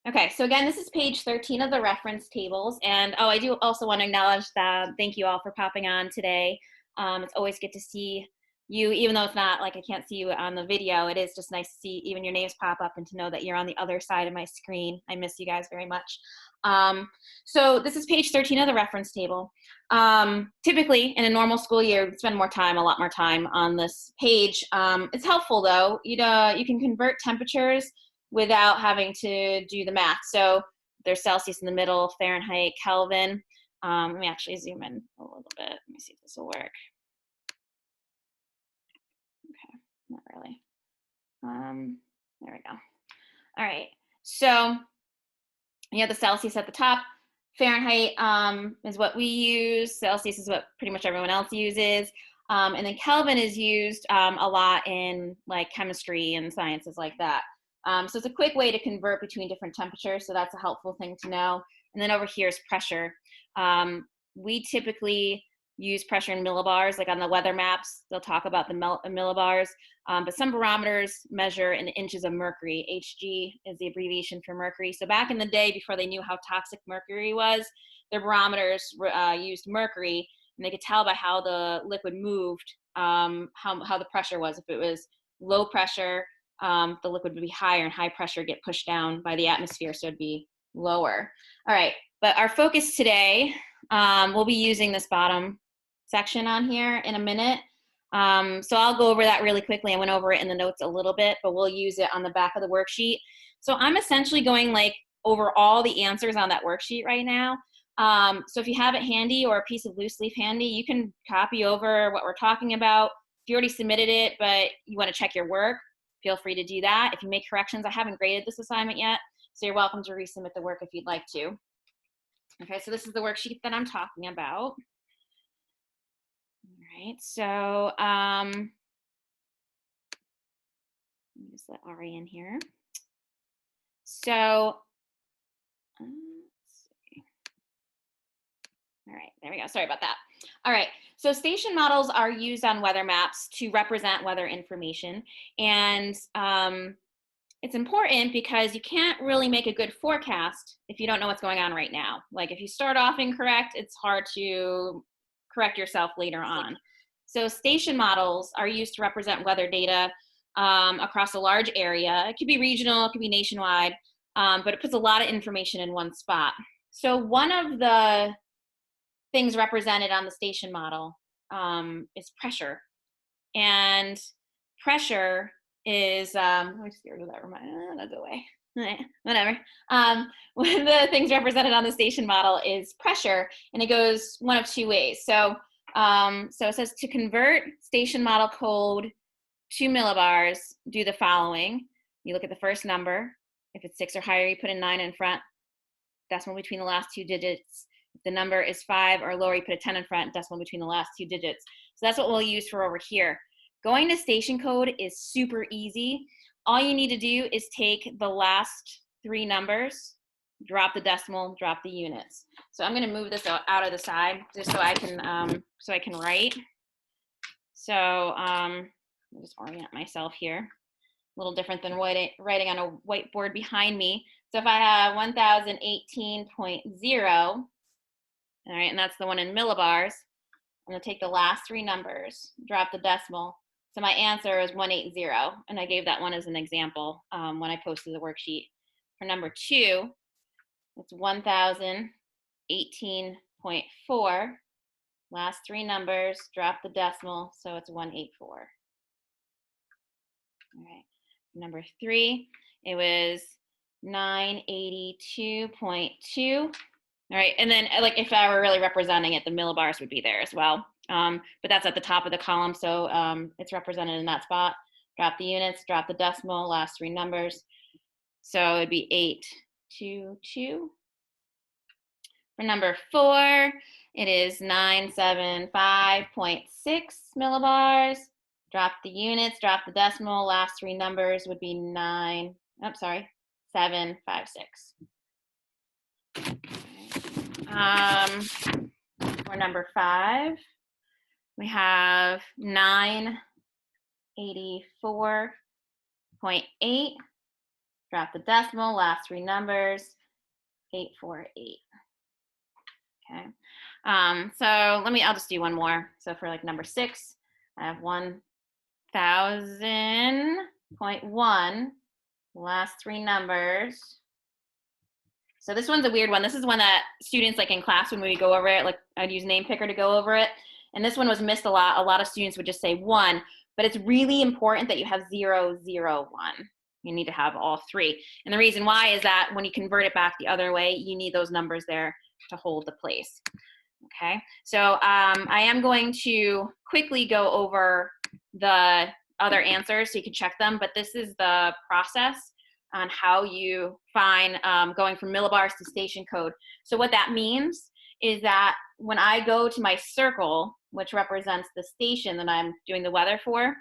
Okay, so again, this is page 13 of the reference tables. And oh, I do also want to acknowledge that thank you all for popping on today. It's always good to see you, even though it's not like I can't see you on the video. It is just nice to see even your names pop up and to know that you're on the other side of my screen. I miss you guys very much. So this is page 13 of the reference table. Typically, in a normal school year, you'd spend more time, a lot more time on this page. It's helpful though. You can convert temperatures without having to do the math. So there's Celsius in the middle, Fahrenheit, Kelvin. Let me actually zoom in a little bit. Let me see if this will work. Okay, not really. There we go. All right, so you have the Celsius at the top. Fahrenheit is what we use. Celsius is what pretty much everyone else uses. And then Kelvin is used a lot in like chemistry and sciences like that. So it's a quick way to convert between different temperatures. So that's a helpful thing to know. And then over here is pressure. We typically use pressure in millibars, like on the weather maps, they'll talk about the millibars. But some barometers measure in inches of mercury. Hg is the abbreviation for mercury. So back in the day, before they knew how toxic mercury was, their barometers used mercury, and they could tell by how the liquid moved, how the pressure was. If it was low pressure, the liquid would be higher, and high pressure get pushed down by the atmosphere, so it'd be lower. All right, but our focus today, we'll be using this bottom section on here in a minute. So I'll go over that really quickly. I went over it in the notes a little bit, but we'll use it on the back of the worksheet. So I'm essentially going like over all the answers on that worksheet right now. So if you have it handy or a piece of loose leaf handy, you can copy over what we're talking about. If you already submitted it, but you want to check your work, feel free to do that. If you make corrections, I haven't graded this assignment yet, so you're welcome to resubmit the work if you'd like to. Okay, so this is the worksheet that I'm talking about. All right, so let me just let Ari in here. So let's see. All right, there we go. Sorry about that. All right, so station models are used on weather maps to represent weather information. And it's important because you can't really make a good forecast if you don't know what's going on right now. Like if you start off incorrect, it's hard to correct yourself later on. So station models are used to represent weather data across a large area. It could be regional, it could be nationwide, but it puts a lot of information in one spot. So one of the things represented on the station model is pressure. And pressure is, let me just get rid of that reminder, that'll go away. Whatever. One of the things represented on the station model is pressure, and it goes one of two ways. So it says to convert station model code to millibars, do the following. You look at the first number. If it's 6 or higher, you put a 9 in front, decimal between the last 2 digits. If the number is 5 or lower, you put a 10 in front, decimal between the last 2 digits. So that's what we'll use for over here. Going to station code is super easy. All you need to do is take the last 3 numbers, drop the decimal, drop the units. So I'm going to move this out of the side just so I can write. So I'll just orient myself here. A little different than writing on a whiteboard behind me. So if I have 1018.0, all right, and that's the one in millibars, I'm going to take the last 3 numbers, drop the decimal. So my answer is 180, and I gave that one as an example when I posted the worksheet. For number 2, it's 1018.4. Last 3 numbers, drop the decimal, so it's 184. All right. Number 3, it was 982.2. All right, and then like if I were really representing it, the millibars would be there as well. But that's at the top of the column, so it's represented in that spot. Drop the units, drop the decimal, last 3 numbers. So it'd be 822. For number 4, it is 975.6 millibars. Drop the units, drop the decimal, last 3 numbers would be 756. For number 5, we have 984.8. drop the decimal, last three numbers, 848. Okay. So I'll just do one more. So for like number 6, I have 1000.1, last three numbers. So this one's a weird one. This is one that students, like in class, when we go over it, like I'd use name picker to go over it. And this one was missed a lot. A lot of students would just say 1, but it's really important that you have 0, 0, 1. You need to have all three. And the reason why is that when you convert it back the other way, you need those numbers there to hold the place. Okay, so I am going to quickly go over the other answers so you can check them, but this is the process on how you find going from millibars to station code. So what that means is that when I go to my circle, which represents the station that I'm doing the weather for,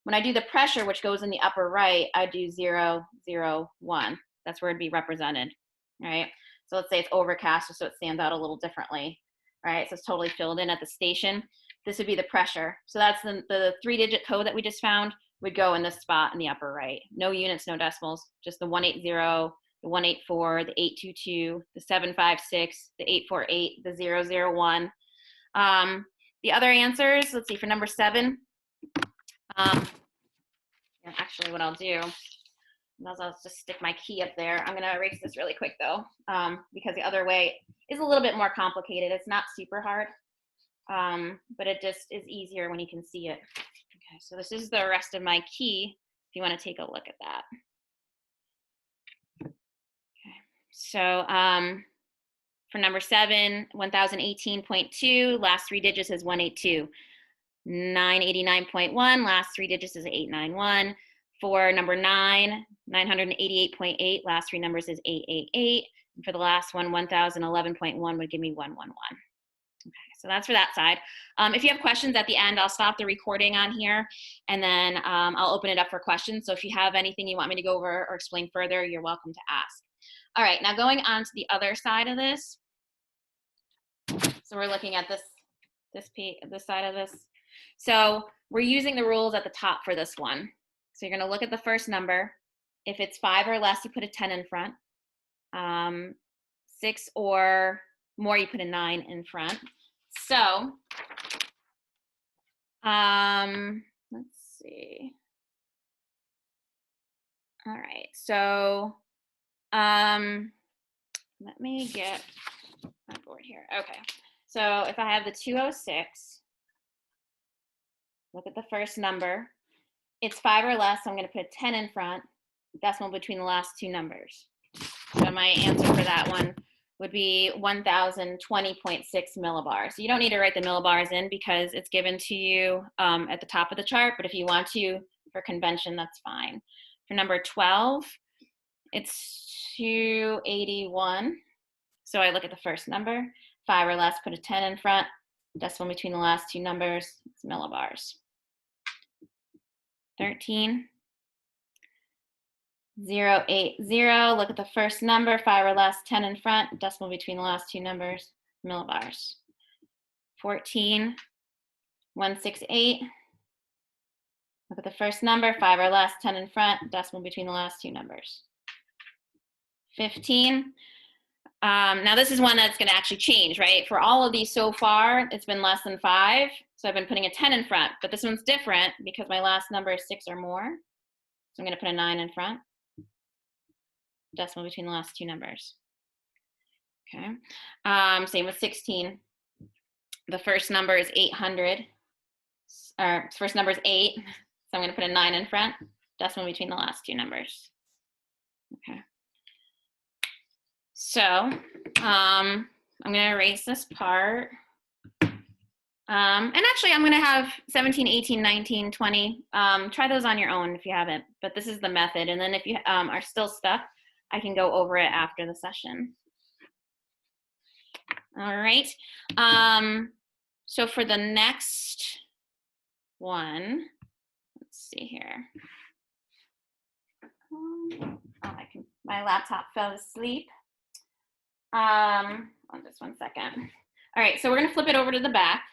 when I do the pressure, which goes in the upper right, I do 0, 0, 1. That's where it'd be represented, right? So let's say it's overcast, so it stands out a little differently, right? So it's totally filled in at the station. This would be the pressure. So that's the 3-digit code that we just found would go in this spot in the upper right. No units, no decimals, just the 180, the 184, the 822, the 756, the 848, the 001. The other answers, let's see, for number 7, actually what I'll do is I'll just stick my key up there. I'm going to erase this really quick though, because the other way is a little bit more complicated. It's not super hard, but it just is easier when you can see it. Okay, so this is the rest of my key if you want to take a look at that. Okay, so for number 7, 1018.2, last 3 digits is 182. 989.1, last 3 digits is 891. For number 9, 988.8, last 3 numbers is 888. And for the last one, 1011.1 would give me 111. Okay, so that's for that side. If you have questions at the end, I'll stop the recording on here, and then I'll open it up for questions. So if you have anything you want me to go over or explain further, you're welcome to ask. All right, now going on to the other side of this. So we're looking at this side of this. So we're using the rules at the top for this one. So you're going to look at the first number. If it's 5 or less, you put a 10 in front. 6 or more, you put a 9 in front. So let's see. All right. So let me get my board here. Okay. So if I have the 206, look at the first number. It's 5 or less, so I'm going to put a 10 in front, decimal between the last 2 numbers. So my answer for that one would be 1020.6 millibars. So you don't need to write the millibars in because it's given to you at the top of the chart, but if you want to, for convention, that's fine. For number 12, it's 281. So I look at the first number, 5 or less, put a 10 in front, decimal between the last 2 numbers, it's millibars. 13, 080, look at the first number, 5 or less, 10 in front, decimal between the last 2 numbers, millibars. 14, 168, look at the first number, 5 or less, 10 in front, decimal between the last 2 numbers. 15, now this is one that's going to actually change, right? For all of these so far, it's been less than 5, so I've been putting a 10 in front, but this one's different because my last number is 6 or more, so I'm going to put a 9 in front, decimal between the last 2 numbers. Okay, same with 16. The first number is 800, or first number is 8, so I'm going to put a 9 in front, decimal between the last 2 numbers. Okay. So I'm going to erase this part. And actually, I'm going to have 17, 18, 19, 20. Try those on your own if you haven't. But this is the method. And then if you are still stuck, I can go over it after the session. All right. So for the next one, let's see here. My laptop fell asleep. Just 1 second. All right, so we're going to flip it over to the back.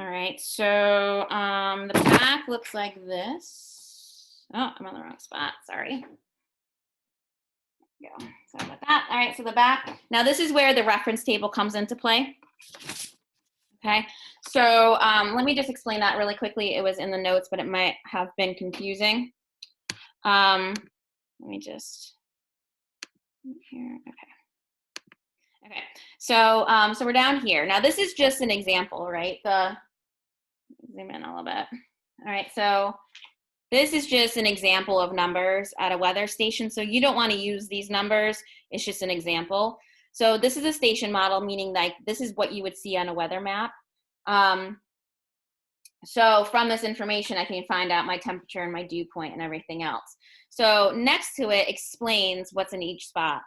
All right, so the back looks like this. Oh, I'm on the wrong spot. Sorry. Go. Sorry about that. All right, so the back. Now this is where the reference table comes into play. Okay, so let me just explain that really quickly. It was in the notes, but it might have been confusing. Let me just here. Okay. Okay. So so we're down here. Now this is just an example, right? Zoom in a little bit. All right. So this is just an example of numbers at a weather station. So you don't want to use these numbers. It's just an example. So this is a station model, meaning like this is what you would see on a weather map. So from this information, I can find out my temperature and my dew point and everything else. So next to it explains what's in each spot.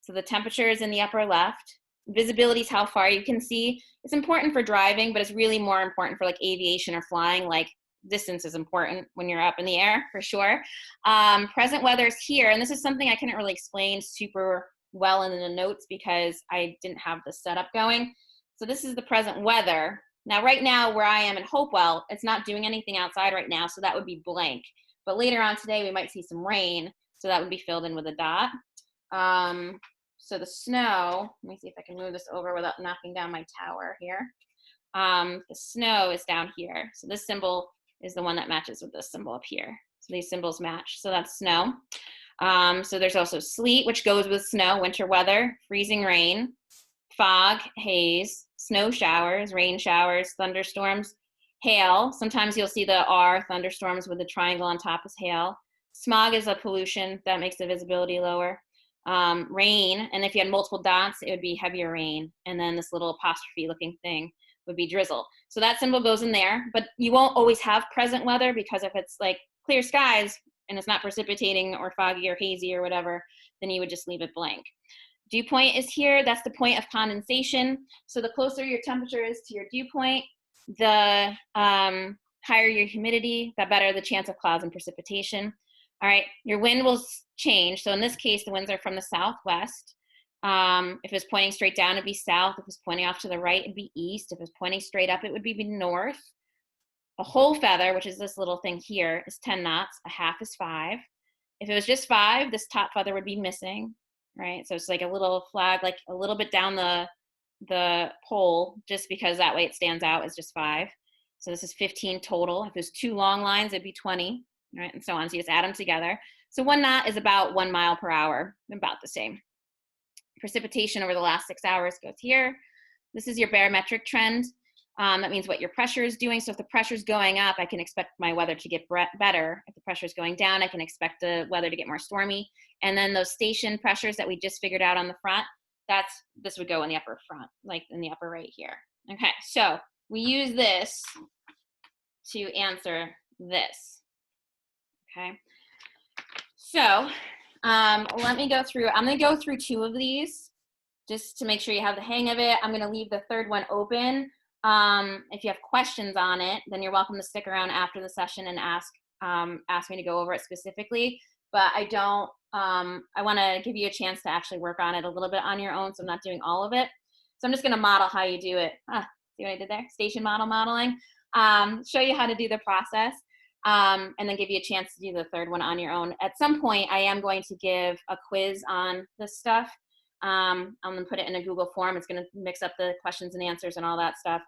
So the temperature is in the upper left. Visibility is how far you can see. It's important for driving, but it's really more important for like aviation or flying. Like distance is important when you're up in the air for sure. Present weather is here, and this is something I couldn't really explain super well in the notes because I didn't have the setup going. So this is the present weather. Now, right now, where I am in Hopewell, it's not doing anything outside right now, so that would be blank. But later on today, we might see some rain, so that would be filled in with a dot. So the snow, let me see if I can move this over without knocking down my tower here. The snow is down here. So this symbol is the one that matches with this symbol up here. So these symbols match, so that's snow. So there's also sleet, which goes with snow, winter weather, freezing rain, fog, haze, snow showers, rain showers, thunderstorms, hail. Sometimes you'll see the R, thunderstorms with the triangle on top is hail. Smog is a pollution that makes the visibility lower. Rain, and if you had multiple dots, it would be heavier rain. And then this little apostrophe looking thing would be drizzle. So that symbol goes in there, but you won't always have present weather because if it's like clear skies and it's not precipitating or foggy or hazy or whatever, then you would just leave it blank. Dew point is here. That's the point of condensation. So the closer your temperature is to your dew point, the higher your humidity, the better the chance of clouds and precipitation. All right, your wind will change. So in this case, the winds are from the southwest. If it's pointing straight down, it'd be south. If it's pointing off to the right, it'd be east. If it's pointing straight up, it would be north. A whole feather, which is this little thing here, is 10 knots. A half is 5. If it was just 5, this top feather would be missing, right? So it's like a little flag, like a little bit down the pole, just because that way it stands out as just 5. So this is 15 total. If there's 2 long lines, it'd be 20, right? And so on. So you just add them together. So 1 knot is about 1 mile per hour, about the same. Precipitation over the last 6 hours goes here. This is your barometric trend. That means what your pressure is doing. So if the pressure is going up, I can expect my weather to get better. If the pressure is going down, I can expect the weather to get more stormy. And then those station pressures that we just figured out on the front, this would go in the upper front, like in the upper right here. Okay, so we use this to answer this. Okay, so let me go through. I'm going to go through 2 of these just to make sure you have the hang of it. I'm going to leave the third one open. If you have questions on it, then you're welcome to stick around after the session and ask me to go over it specifically. But I don't, I want to give you a chance to actually work on it a little bit on your own, so I'm not doing all of it. So I'm just going to model how you do it. See what I did there? Station model modeling. Show you how to do the process, and then give you a chance to do the third one on your own. At some point, I am going to give a quiz on this stuff. I'm going to put it in a Google form. It's going to mix up the questions and answers and all that stuff.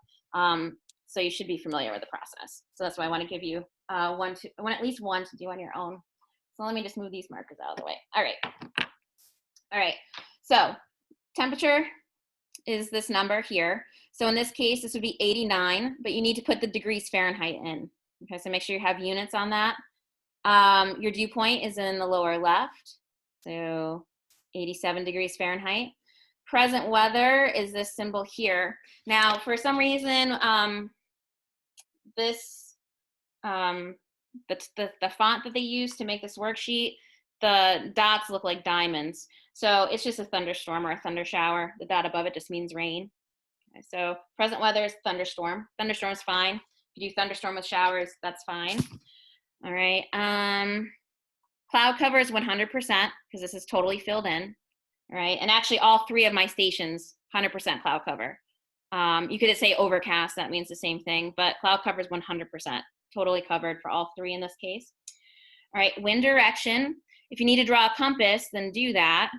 So you should be familiar with the process. So that's why I want to give you at least one to do on your own. So let me just move these markers out of the way. All right. All right. So temperature is this number here. So in this case, this would be 89, but you need to put the degrees Fahrenheit in. Okay, so make sure you have units on that. Your dew point is in the lower left. So 87 degrees Fahrenheit. Present weather is this symbol here. Now, for some reason, the font that they use to make this worksheet, the dots look like diamonds. So it's just a thunderstorm or a thunder shower. The dot above it just means rain. Okay, so present weather is thunderstorm. Thunderstorm's fine. If you do thunderstorm with showers, that's fine. All right. Cloud cover is 100% because this is totally filled in. All right. And actually all 3 of my stations, 100% cloud cover. You could say overcast, that means the same thing, but cloud cover is 100%, totally covered for all three in this case. All right, wind direction. If you need to draw a compass, then do that.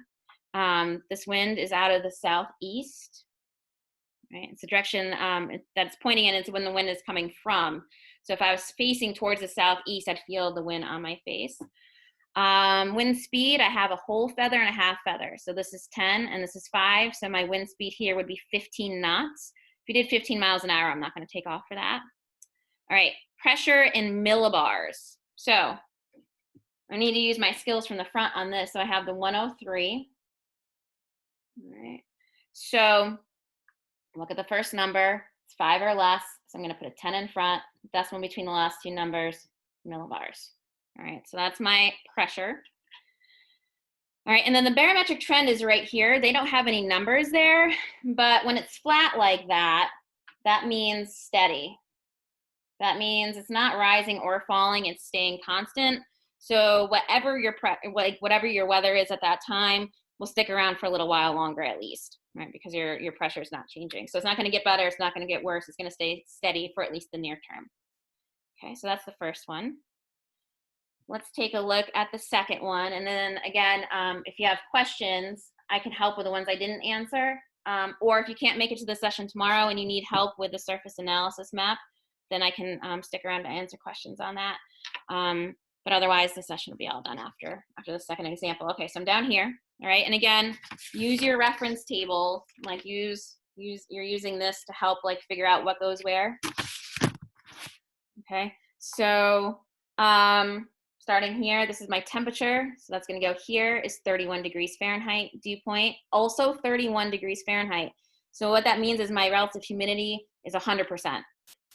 This wind is out of the southeast, right? It's the direction that it's pointing in, it's when the wind is coming from. So if I was facing towards the southeast, I'd feel the wind on my face. Wind speed, I have a whole feather and a half feather. So this is 10 and this is 5. So my wind speed here would be 15 knots. If you did 15 miles an hour, I'm not going to take off for that. All right, pressure in millibars. So I need to use my skills from the front on this. So I have the 103. All right. So look at the first number. It's 5 or less. So I'm going to put a 10 in front. Decimal between the last two numbers, millibars. All right, so that's my pressure. All right, and then the barometric trend is right here. They don't have any numbers there, but when it's flat like that, that means steady. That means it's not rising or falling, it's staying constant. So whatever your whatever your weather is at that time will stick around for a little while longer at least, right? Because your pressure is not changing. So it's not going to get better, it's not going to get worse, it's going to stay steady for at least the near term. Okay, so that's the first one. Let's take a look at the second one. And then again, if you have questions, I can help with the ones I didn't answer. Or if you can't make it to the session tomorrow and you need help with the surface analysis map, then I can stick around to answer questions on that. But otherwise, the session will be all done after the second example. Okay, so I'm down here, all right? And again, use your reference table, like you're using this to help like figure out what goes where. Okay, so starting here, this is my temperature. So that's gonna go here is 31 degrees Fahrenheit, dew point, also 31 degrees Fahrenheit. So what that means is my relative humidity is 100%.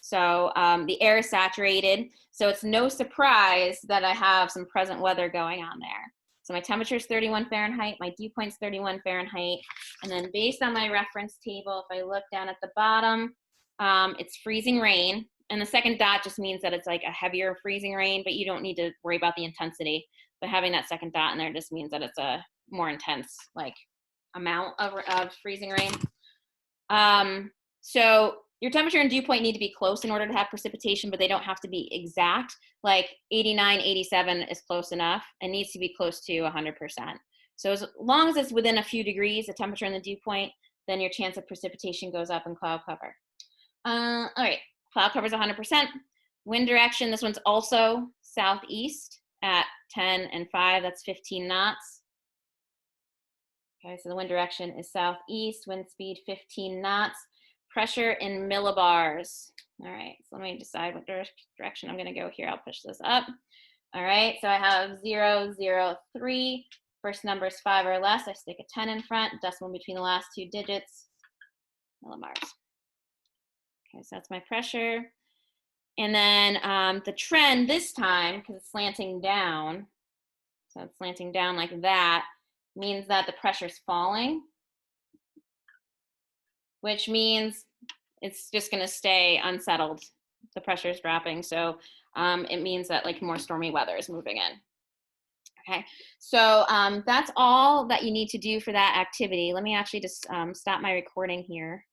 So the air is saturated. So it's no surprise that I have some present weather going on there. So my temperature is 31 Fahrenheit, my dew point is 31 Fahrenheit. And then based on my reference table, if I look down at the bottom, it's freezing rain. And the second dot just means that it's like a heavier freezing rain, but you don't need to worry about the intensity. But having that second dot in there just means that it's a more intense like amount of freezing rain. So your temperature and dew point need to be close in order to have precipitation, but they don't have to be exact. Like 89, 87 is close enough. It needs to be close to 100%. So as long as it's within a few degrees, the temperature and the dew point, then your chance of precipitation goes up in cloud cover. All right. Cloud cover is 100%. Wind direction, this one's also southeast at 10 and 5, that's 15 knots. Okay, so the wind direction is southeast, wind speed 15 knots. Pressure in millibars. All right, so let me decide what direction I'm gonna go here. I'll push this up. All right, so I have 0, 0, 3. First number is 5 or less. I stick a 10 in front, decimal between the last two digits, millibars. Okay, so that's my pressure. And then the trend this time, because it's slanting down, so it's slanting down like that, means that the pressure's falling, which means it's just going to stay unsettled. The pressure is dropping, so it means that like more stormy weather is moving in. Okay, so that's all that you need to do for that activity. Let me actually just stop my recording here.